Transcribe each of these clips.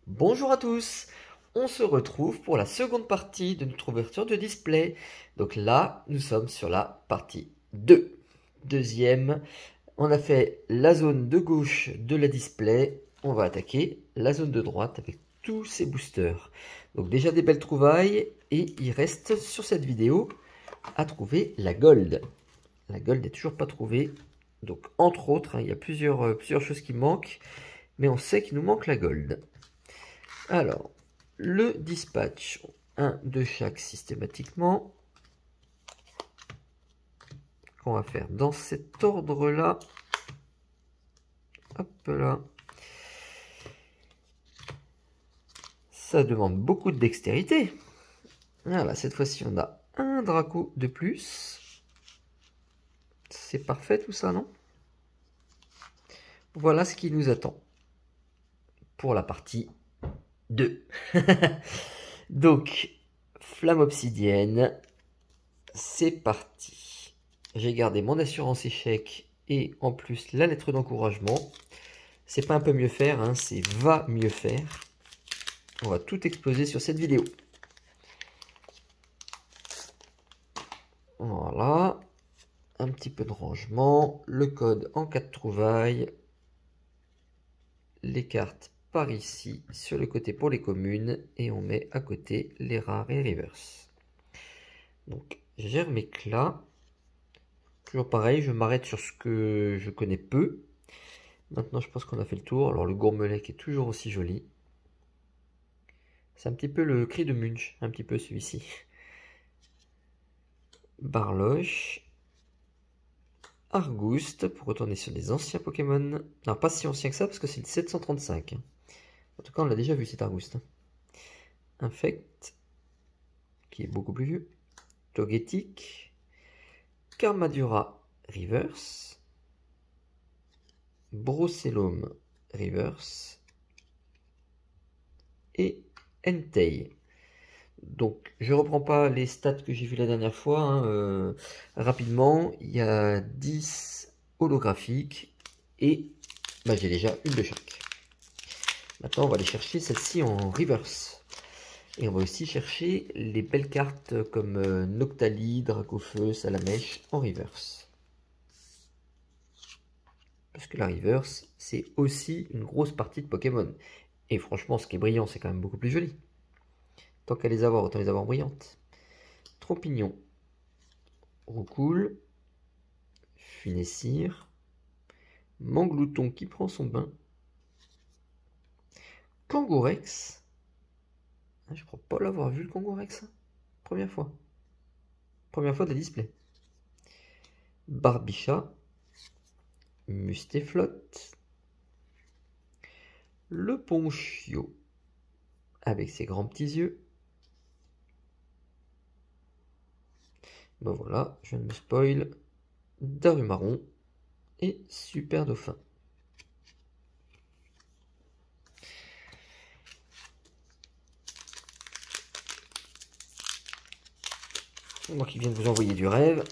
Bonjour à tous, on se retrouve pour la seconde partie de notre ouverture de display. Donc là, nous sommes sur la partie 2. Deuxième, on a fait la zone de gauche de la display, on va attaquer la zone de droite avec tous ces boosters. Donc déjà des belles trouvailles et il reste sur cette vidéo à trouver la gold. La gold n'est toujours pas trouvée, donc entre autres, il y a plusieurs choses qui manquent, mais on sait qu'il nous manque la gold. Alors, le dispatch, un de chaque systématiquement, qu'on va faire dans cet ordre-là. Hop là. Ça demande beaucoup de dextérité. Voilà, cette fois-ci, on a un Draco de plus. C'est parfait tout ça, non? Voilà ce qui nous attend pour la partie 2. Donc, flamme obsidienne, c'est parti. J'ai gardé mon assurance échec et en plus la lettre d'encouragement. C'est pas un peu mieux faire, hein, c'est va mieux faire. On va tout exploser sur cette vidéo. Voilà. Un petit peu de rangement. Le code en cas de trouvaille. Les cartes par ici, sur le côté pour les communes. Et on met à côté les rares et reverse. Donc, j'ai remis là. Toujours pareil, je m'arrête sur ce que je connais peu. Maintenant, je pense qu'on a fait le tour. Alors, le gourmelet qui est toujours aussi joli. C'est un petit peu le cri de Munch, un petit peu celui-ci. Barloche. Argouste, pour retourner sur des anciens Pokémon. Non, pas si ancien que ça, parce que c'est le 735. En tout cas, on l'a déjà vu, cet Argouste. Infect, qui est beaucoup plus vieux. Togetic. Karmadura Reverse. Brocellum Reverse. Et Entei. Donc, je reprends pas les stats que j'ai vu la dernière fois. Hein, rapidement, il y a 10 holographiques et bah, j'ai déjà une de chaque. Maintenant, on va aller chercher celle-ci en reverse. Et on va aussi chercher les belles cartes comme Noctali, Dracofeu, Salamèche en reverse. Parce que la reverse, c'est aussi une grosse partie de Pokémon. Et franchement, ce qui est brillant, c'est quand même beaucoup plus joli. Tant qu'à les avoir, autant les avoir brillantes. Trompignon. Roucoule. Finessir. Manglouton qui prend son bain. Kangourex. Je crois pas l'avoir vu le Kangourex. Première fois. Première fois de display. Barbichat. Mustéflotte. Le Ponchio. Avec ses grands petits yeux. Ben voilà, je ne me spoil. Darumarron. Et Super Dauphin. Moi qui viens de vous envoyer du rêve,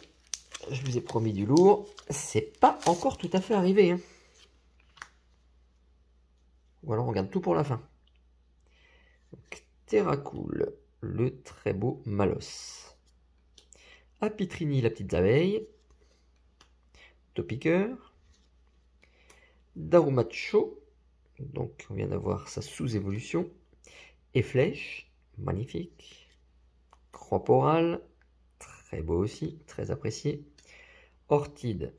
je vous ai promis du lourd. C'est pas encore tout à fait arrivé. Hein. Ou alors on regarde tout pour la fin. Terracool, le très beau Malos. Apitrini, la petite abeille. Topiqueur. Darumacho, donc on vient d'avoir sa sous-évolution. Et Flèche, magnifique. Croix-Porale, très beau aussi, très apprécié. Ortide,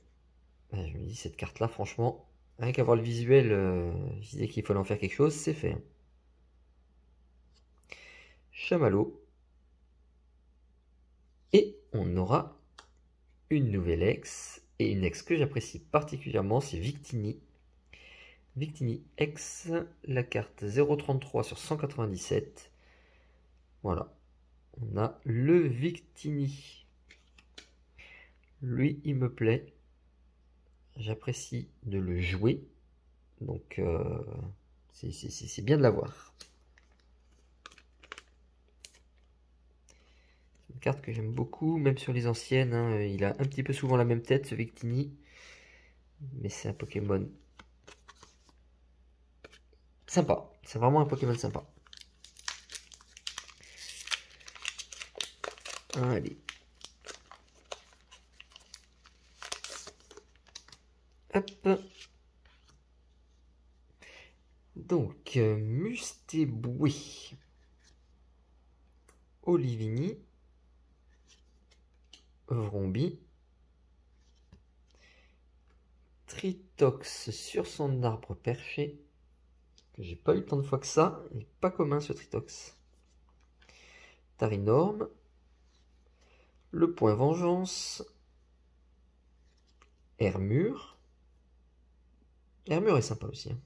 je me dis cette carte là franchement, rien qu'à voir le visuel, je disais qu'il fallait en faire quelque chose, c'est fait. Chamallow. Et on aura une nouvelle ex, et une ex que j'apprécie particulièrement, c'est Victini. Victini ex, la carte 0,33 sur 197. Voilà, on a le Victini. Lui, il me plaît. J'apprécie de le jouer. Donc, c'est bien de l'avoir. C'est une carte que j'aime beaucoup, même sur les anciennes. Hein, il a un petit peu souvent la même tête, ce Victini. Mais c'est un Pokémon Sympa. C'est vraiment un Pokémon sympa. Allez. Hop. Donc, Mustéboué. Olivini. Vrombi. Tritox sur son arbre perché. Que j'ai pas eu tant de fois que ça. Il n'est pas commun ce Tritox. Tarinorme. Le point vengeance. Hermure. Hermure est sympa aussi. Hein.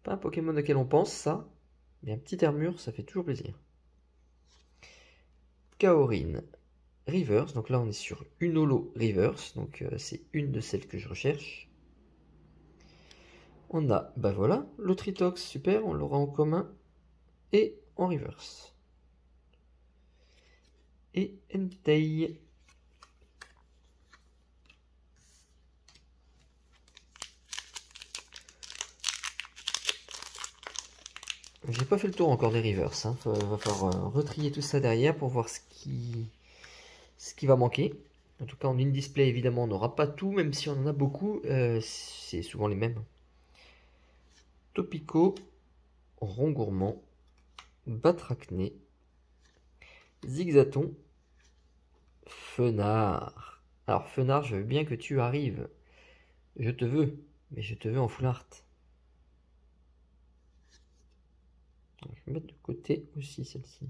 Pas un Pokémon auquel on pense, ça. Mais un petit Hermure, ça fait toujours plaisir. Kaorin. Reverse, donc là on est sur une holo reverse, donc c'est une de celles que je recherche. On a, bah voilà, le Tritox, super, on l'aura en commun, et en reverse. Et Entei. J'ai pas fait le tour encore des reverse, hein. Va falloir retrier tout ça derrière pour voir ce qui va manquer. En tout cas, en in-display, évidemment, on n'aura pas tout, même si on en a beaucoup, c'est souvent les mêmes. Topico, Rongourmand, Batracné, Zigzaton, Fenard. Alors, Fenard, je veux bien que tu arrives. Je te veux, mais je te veux en full art. Je vais mettre de côté aussi celle-ci.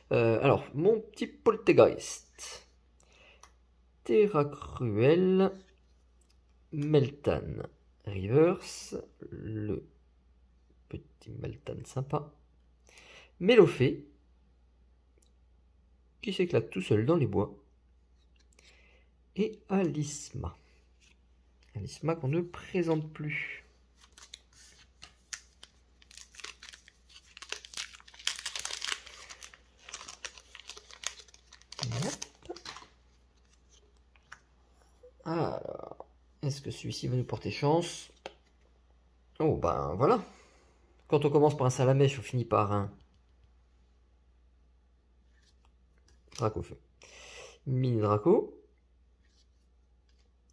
Alors, mon petit Poltegeist. Terra Cruel, Meltan Reverse, le petit Meltan sympa. Mélofée, qui s'éclate tout seul dans les bois. Et Alisma. Alisma qu'on ne présente plus. Alors, est-ce que celui-ci va nous porter chance? Oh, ben voilà. Quand on commence par un Salamèche, on finit par un Dracofeu. Mini Draco.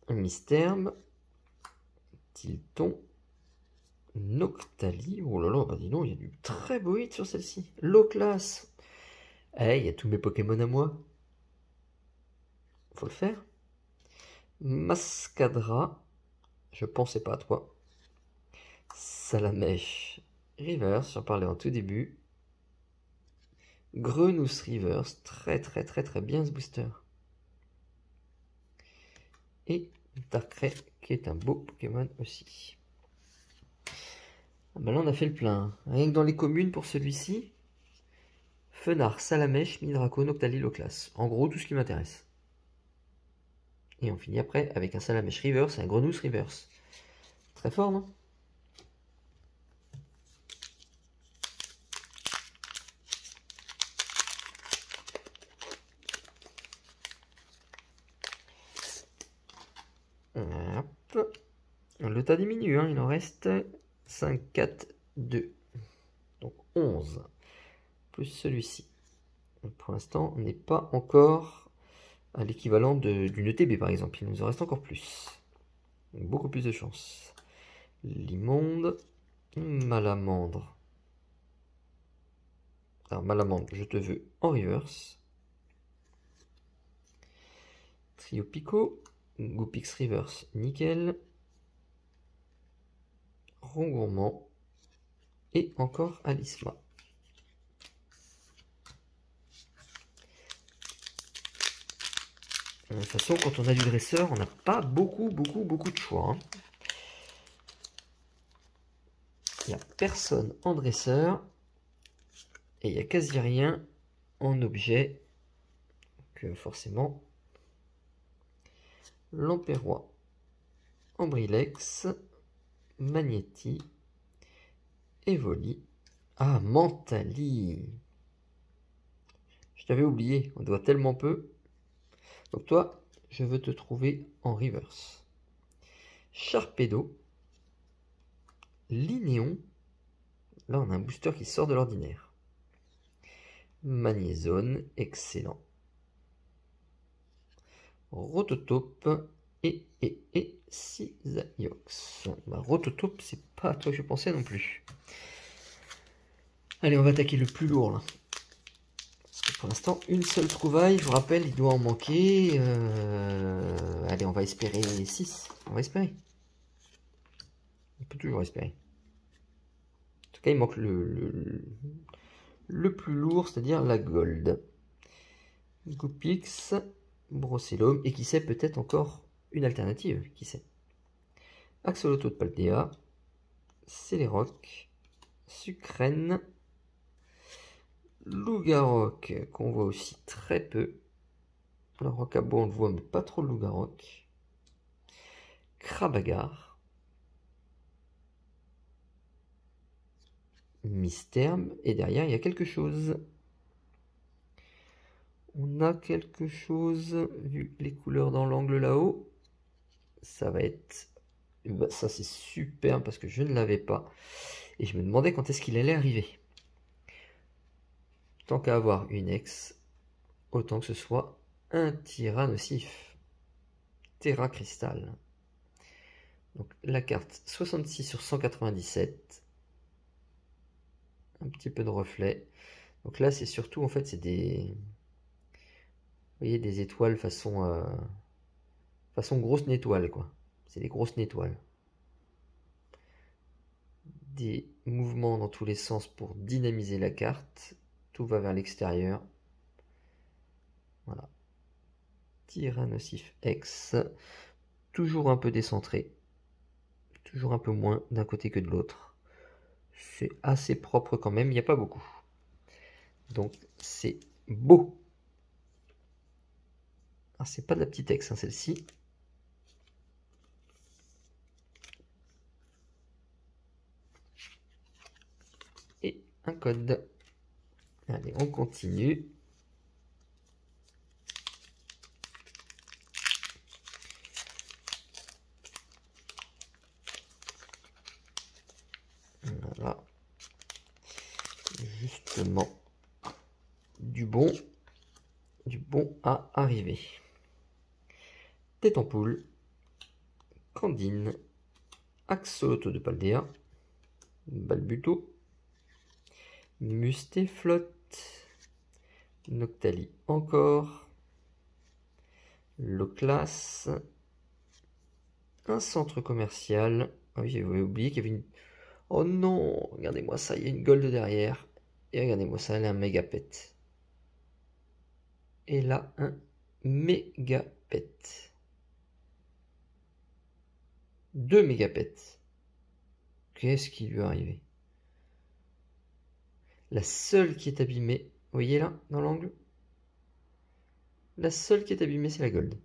Mystherme. Tilton. Noctali. Oh là là, bah dis donc, il y a du très beau hit sur celle-ci. Low class. Eh, il y a tous mes Pokémon à moi. Faut le faire. Mascadra. Je pensais pas à toi. Salamèche. Reverse, j'en parlais en tout début. Grenousse Reverse. Très très très très bien ce booster. Et Darkrai qui est un beau Pokémon aussi. Ah ben là on a fait le plein. Rien que dans les communes pour celui-ci. Fenard, Salamèche, Midraco, Noctali, Loclas. En gros tout ce qui m'intéresse. Et on finit après avec un Salamèche Reverse et un Grenousse Reverse. Très fort, non? Hop. Le tas diminue, hein. Il en reste 5, 4, 2. Donc 11. Plus celui-ci. Pour l'instant, on n'est pas encore à l'équivalent d'une ETB par exemple. Il nous en reste encore plus. Donc, beaucoup plus de chance. L'immonde. Malamandre. Alors Malamandre, je te veux en reverse. Trio Pico. Goupix reverse, nickel. Rongourmand. Et encore Alisma. De toute façon, quand on a du dresseur, on n'a pas beaucoup de choix. Hein. Il n'y a personne en dresseur. Et il n'y a quasi rien en objet. Donc forcément, Lampérois, Ambrilex, Magnéti, Evoli. Ah, Mentali. Je t'avais oublié, on doit tellement peu. Donc toi, je veux te trouver en reverse. Sharpedo, Linéon. Là, on a un booster qui sort de l'ordinaire. Magnézone, excellent. Rototope et Cisaiox. Bah, Rototope, c'est pas à toi que je pensais non plus. Allez, on va attaquer le plus lourd là. Parce que pour l'instant, une seule trouvaille. Je vous rappelle, il doit en manquer. Allez, on va espérer 6. On va espérer. On peut toujours espérer. En tout cas, il manque le plus lourd, c'est-à-dire la gold. Goopix, Brossellum, et qui sait, peut-être encore une alternative, qui sait. Axolotl de Paldea, Céléroc, Sucrène, Lougaroc, qu'on voit aussi très peu. Le Rocabo, on le voit, mais pas trop le Lougaroc. Crabagar, Mystère, et derrière, il y a quelque chose. On a quelque chose, vu les couleurs dans l'angle là-haut. Ça va être... Bah, ça, c'est super, parce que je ne l'avais pas. Et je me demandais quand est-ce qu'il allait arriver. Tant qu'à avoir une ex, autant que ce soit un Tyrannosif. Terra Cristal. Donc la carte 66 sur 197. Un petit peu de reflet. Donc là, c'est surtout, en fait, c'est des... Vous voyez, des étoiles façon grosse étoile, quoi. C'est des grosses étoiles. Des mouvements dans tous les sens pour dynamiser la carte. Tout va vers l'extérieur. Voilà. Tyrannosif X. Toujours un peu décentré. Toujours un peu moins d'un côté que de l'autre. C'est assez propre quand même, il n'y a pas beaucoup. Donc c'est beau. Alors c'est pas de la petite X, hein, celle-ci. Et un code. Allez, on continue. Voilà. Justement, du bon à arriver. Tête en poule, Candine, Axolotl de Paldea, Balbuto, Mustéflotte, Noctali encore, Loclas, un centre commercial. Ah oui, j'avais oublié qu'il y avait une... Oh non, regardez-moi ça, il y a une gold derrière. Et regardez-moi ça, elle a un mégapet. Et là, un mégapet. 2 mégapets. Qu'est-ce qui lui est arrivé? La seule qui est abîmée, vous voyez là, dans l'angle? La seule qui est abîmée, c'est la gold.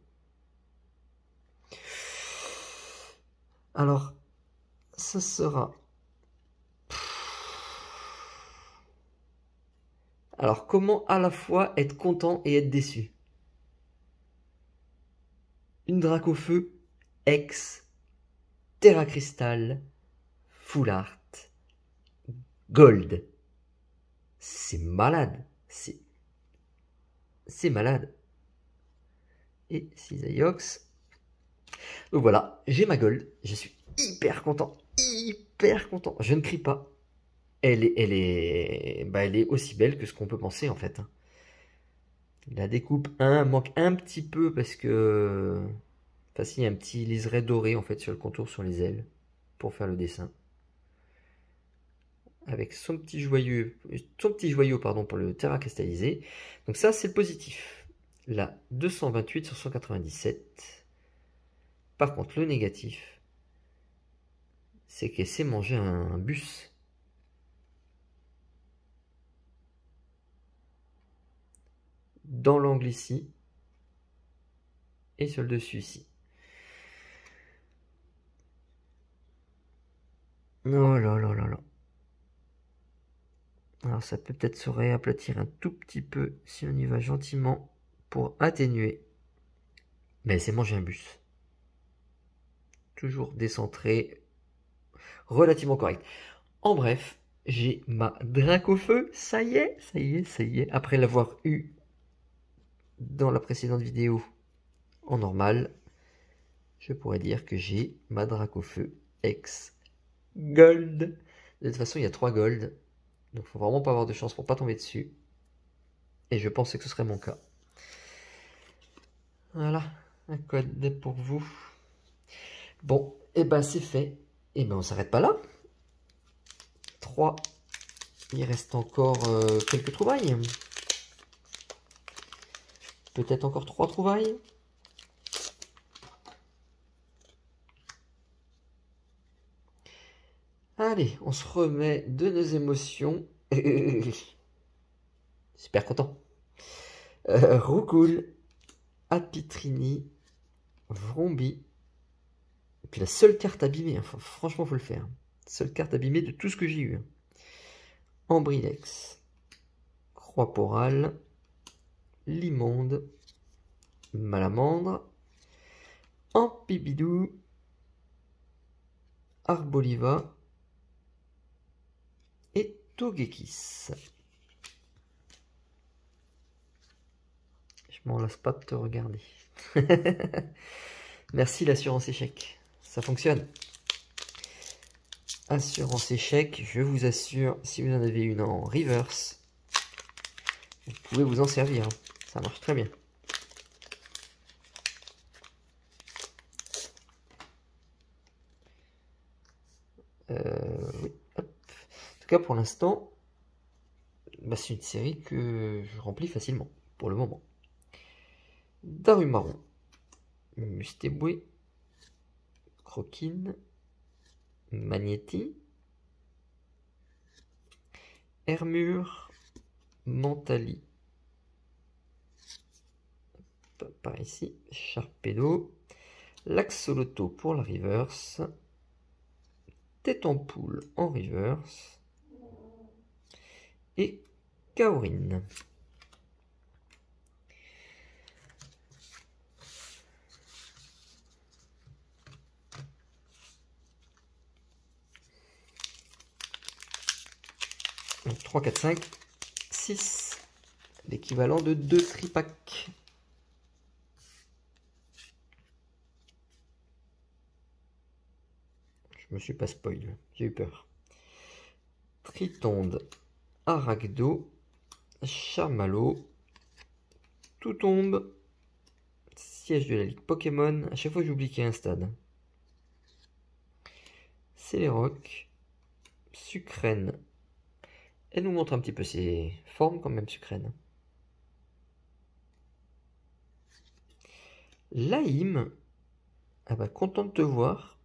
Alors, ça sera... Alors, comment à la fois être content et être déçu? Une Dracofeu, X, Terra Cristal, Full Art, Gold. C'est malade. C'est malade. Et Cisaiox. Donc voilà, j'ai ma gold. Je suis hyper content. Hyper content. Je ne crie pas. Elle est aussi belle que ce qu'on peut penser en fait. La découpe 1 manque un petit peu parce que... Enfin si, il y a un petit liseré doré en fait sur le contour, sur les ailes. Pour faire le dessin. Avec son petit joyau pardon, pour le terra cristallisé. Donc ça, c'est le positif. Là, 228 sur 197. Par contre, le négatif, c'est qu'elle s'est mangé un bus. Dans l'angle ici. Et sur le dessus ici. Oh là là là là. Alors ça peut peut-être se réaplatir un tout petit peu si on y va gentiment pour atténuer. Mais elle s'est mangé un bus. Toujours décentré. relativement correct. En bref, j'ai ma Dracofeu, ça y est, ça y est, ça y est. Après l'avoir eu dans la précédente vidéo en normal, je pourrais dire que j'ai ma Dracofeu X Gold. De toute façon, il y a 3 Gold, donc faut vraiment pas avoir de chance pour pas tomber dessus. Et je pensais que ce serait mon cas. Voilà, un code pour vous. Bon, et ben c'est fait. Et ben on s'arrête pas là. 3. Il reste encore quelques trouvailles. Peut-être encore 3 trouvailles. Allez, on se remet de nos émotions. Super content. Roucoule, Apitrini, Vrombi. Et puis la seule carte abîmée, hein. Franchement, faut le faire. Seule carte abîmée de tout ce que j'ai eu. Ambrilex, Croix-Porale, Limonde, Malamandre, Ampibidou, Arboliva et Togekiss. Je m'en lasse pas de te regarder. Merci l'assurance échec. Ça fonctionne. Assurance échec, je vous assure, si vous en avez une en reverse, vous pouvez vous en servir. Ça marche très bien. Oui, hop. En tout cas, pour l'instant, bah, c'est une série que je remplis facilement, pour le moment. Darumaron, Mustéboué, Croquine, Magnéti, Hermure, Mentali, par ici, Sharpedo, Laxoloto pour la reverse, Tête en poule en reverse et Kaorine. Donc 3, 4, 5, 6, l'équivalent de 2 tripacks. Je me suis pas spoil, j'ai eu peur. Tritonde, Aragdo, Charmalot, tout tombe, siège de la Ligue Pokémon. À chaque fois j'oublie qu'il y a un stade. Céléroc, Sucrène. Elle nous montre un petit peu ses formes quand même, Sucrène. Laïm, ah bah content de te voir.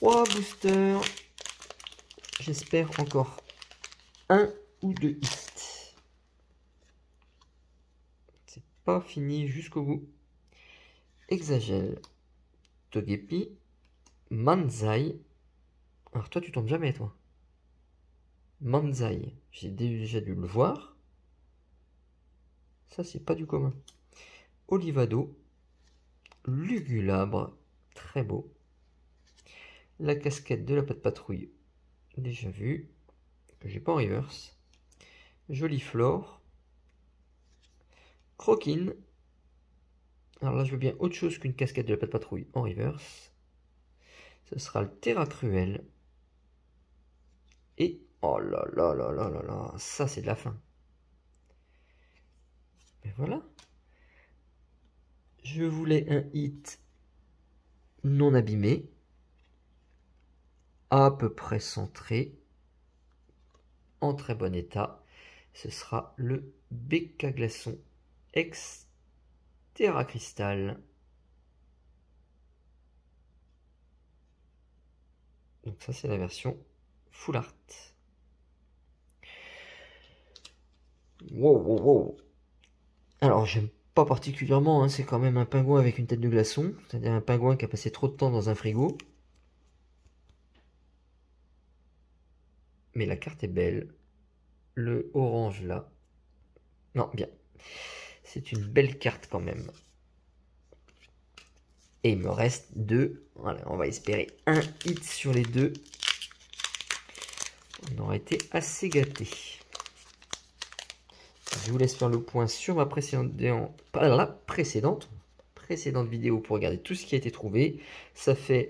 3 boosters. J'espère encore un ou deux hits. C'est pas fini jusqu'au bout. Exagel, Togepi, Manzai. Alors toi tu tombes jamais toi. Manzai, j'ai déjà dû le voir. Ça c'est pas du commun. Olivado, Lugulabre, très beau. La casquette de la patte patrouille, déjà vu, que j'ai pas en reverse. Joliflore, Croquine. Alors là je veux bien autre chose qu'une casquette de la patte patrouille en reverse. Ce sera le Terra Cruel. Et oh là là là là là là, ça c'est de la fin. Mais voilà. Je voulais un hit non abîmé, à peu près centré, en très bon état. Ce sera le BK Glaçon X Terra Cristal. Donc ça c'est la version Full Art. Wow, wow, wow. Alors j'aime pas particulièrement, hein, c'est quand même un pingouin avec une tête de glaçon, c'est-à-dire un pingouin qui a passé trop de temps dans un frigo. Mais la carte est belle. Le orange là. Non, bien. C'est une belle carte quand même. Et il me reste deux. Voilà, on va espérer un hit sur les deux. On aurait été assez gâtés. Je vous laisse faire le point sur ma précédente vidéo pour regarder tout ce qui a été trouvé. Ça fait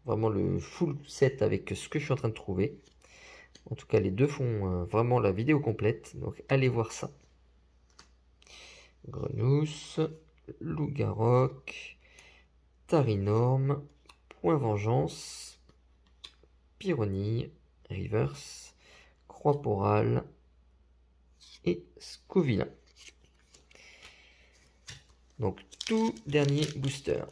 vraiment le full set avec ce que je suis en train de trouver. En tout cas, les deux font vraiment la vidéo complète. Donc, allez voir ça. Grenousse, Loup-Garok, Tarinorm, Point Vengeance, Pyronille, Reverse, Croix-Porale et Scovillain. Donc, tout dernier booster.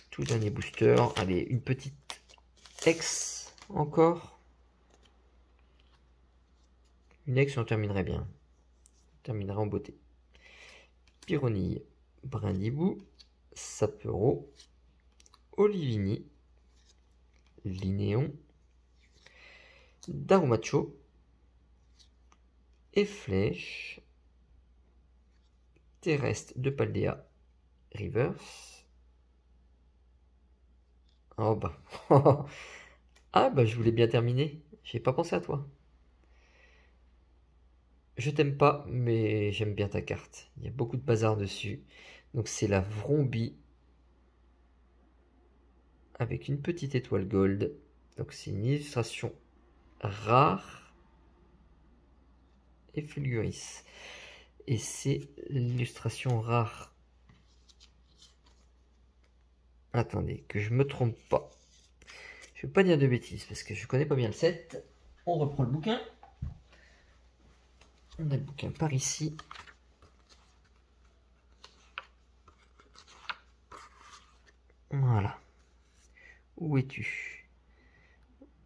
Tout dernier booster. Allez, une petite X encore. Une X, on terminerait bien. On terminerait en beauté. Pyronille, Brindibou, Sapero, Olivini, Linéon, Darumacho, Efflèche, Terrestre de Paldea, Reverse. Oh bah. Ah bah je voulais bien terminer. J'ai pas pensé à toi. Je t'aime pas, mais j'aime bien ta carte. Il y a beaucoup de bazar dessus. Donc c'est la Vrombie avec une petite étoile gold. Donc c'est une illustration rare et Fulguris. Et c'est l'illustration rare. Attendez, que je me trompe pas. Je ne vais pas dire de bêtises parce que je connais pas bien le set. On reprend le bouquin. On a le bouquin par ici. Voilà. Où es-tu?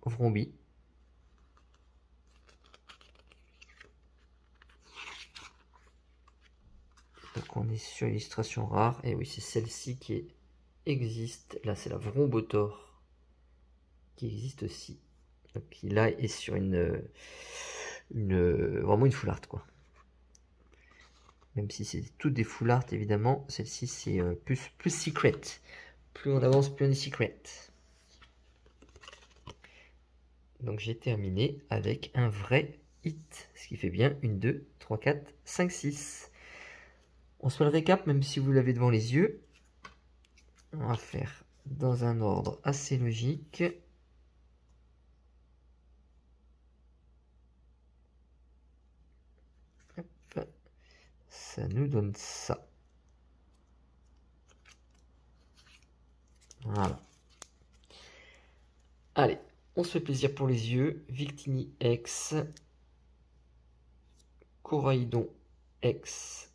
Vrombie. Donc on est sur illustration rare. Et oui, c'est celle-ci qui existe. Là, c'est la Vrombotor qui existe aussi. Donc qui là est sur vraiment une full art quoi. Même si c'est toutes des full art évidemment, celle-ci c'est plus secret. Plus on avance, plus on est secret. Donc j'ai terminé avec un vrai hit, ce qui fait bien 1, 2, 3, 4, 5, 6. On se fait le récap même si vous l'avez devant les yeux. On va faire dans un ordre assez logique. Hop. Ça nous donne ça. Voilà. Allez, on se fait plaisir pour les yeux. Victini X. Coraidon X.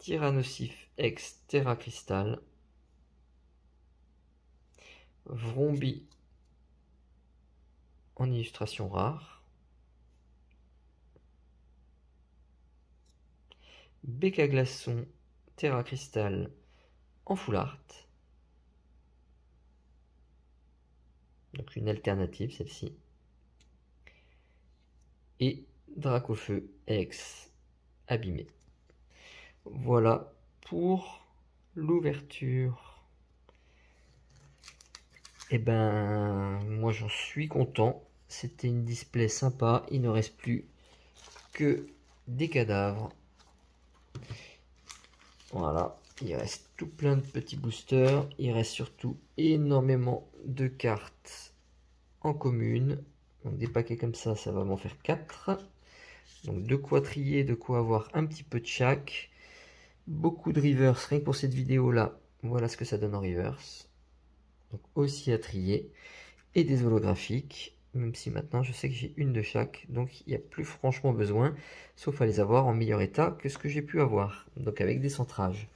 Tyrannosif X Terra Cristal, Vrombi en illustration rare, Béca Glaçon Terra Cristal en full art, donc une alternative celle-ci, et Dracofeu X abîmé. Voilà pour l'ouverture. Et ben moi j'en suis content, c'était une display sympa, il ne reste plus que des cadavres. Voilà, il reste tout plein de petits boosters, il reste surtout énormément de cartes en commune. Donc des paquets comme ça va m'en faire 4. Donc de quoi trier, de quoi avoir un petit peu de chaque. Beaucoup de reverse, rien que pour cette vidéo là, voilà ce que ça donne en reverse. Donc aussi à trier. Et des holographiques, même si maintenant je sais que j'ai une de chaque, donc il n'y a plus franchement besoin, sauf à les avoir en meilleur état que ce que j'ai pu avoir, donc avec des centrages.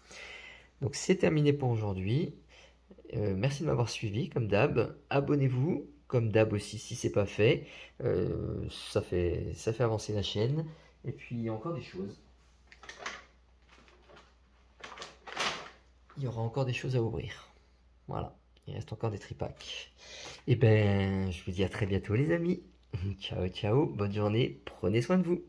Donc c'est terminé pour aujourd'hui. Merci de m'avoir suivi comme d'hab. Abonnez-vous comme d'hab aussi si c'est pas fait. Ça fait avancer la chaîne. Et puis il y a encore des choses. Il y aura encore des choses à ouvrir. Voilà, il reste encore des tripacks. Et ben, je vous dis à très bientôt les amis. Ciao, ciao, bonne journée, prenez soin de vous.